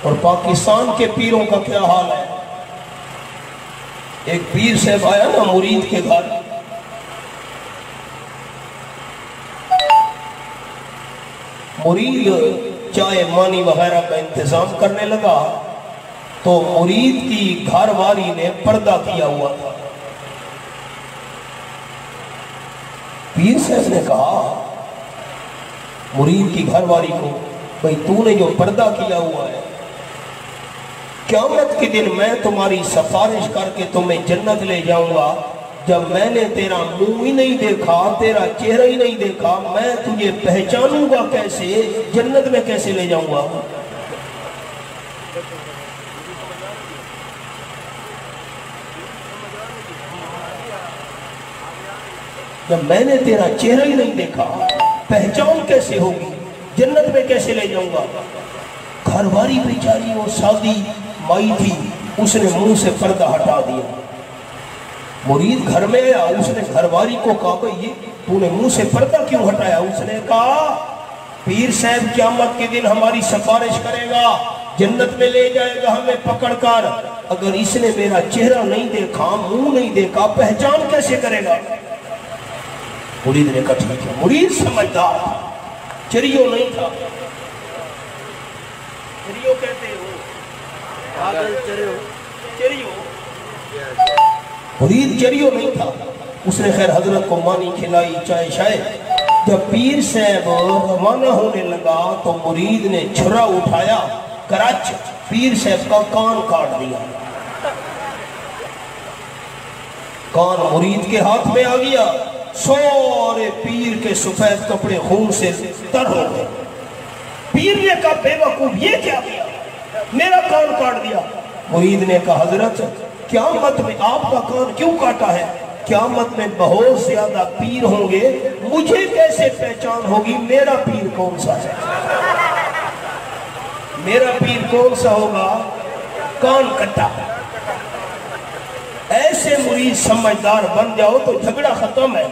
اور پاکستان کے پیروں کا کیا حال ہے؟ ایک پیر صاحب آیا نا مرید کے گھر، مرید چائے مانی وغیرہ کا انتظام کرنے لگا تو مرید کی گھر والی نے پردہ کیا ہوا تھا۔ پیر صاحب نے کہا مرید کی گھر والی کو، بھئی تو نے جو پردہ کیا ہوا ہے، قیامت کے دن میں تمہاری سفارش کر کے تمہیں جنت لے جاؤں گا، جب میں نے تیرا منہ ہی نہیں دیکھا، تیرا چہرہ ہی نہیں دیکھا، میں تجھے پہچانوں گا کیسے، جنت میں کیسے لے جاؤں گا؟ جب میں نے تیرا چہرہ ہی نہیں دیکھا، پہچان کیسے ہوگی، جنت میں کیسے لے جاؤں گا؟ گھر والی بیچاری وہ سادی مائی تھی، اس نے منہ سے پردہ ہٹا دیا۔ مرید گھر میں آیا، اس نے گھر والی کو کہا بھئی تو نے منہ سے پردہ کیوں ہٹایا؟ اس نے کہا پیر صاحب قیامت کے دن ہماری سفارش کرے گا، جنت میں لے جائے گا ہمیں پکڑ کر، اگر اس نے میرا چہرہ نہیں دیکھا، منہ نہیں دیکھا، پہچان کیسے کرے گا؟ مرید نے کہا ٹھیک ہے۔ مرید سمجھدار تھا، چریو نہیں تھا۔ چریو کہتے ہو، چریو، مرید چریو نہیں تھا۔ اس نے خیر حضرت کو مانی کھلائی، چائے شائے۔ جب پیر صاحب روانہ ہونے لگا تو مرید نے چھرا اٹھایا، کرچ پیر صاحب کا کان کاٹ دیا۔ کان مرید کے ہاتھ میں آ گیا، سورے پیر کے سفید کپڑے خون سے تر ہو گئے۔ پیر نے کہا بے وقوف یہ کیا کیا، میرا کان کاٹ دیا۔ مرید نے کہا حضرت قیامت میں آپ کا کان کیوں کاٹا ہے؟ قیامت میں بہت زیادہ پیر ہوں گے، مجھے کیسے پہچان ہوگی میرا پیر کون سا ہے؟ میرا پیر کون سا ہوگا؟ کان کٹا۔ ایسے مرید سمجھدار بن جاؤ تو جھگڑا ختم ہے۔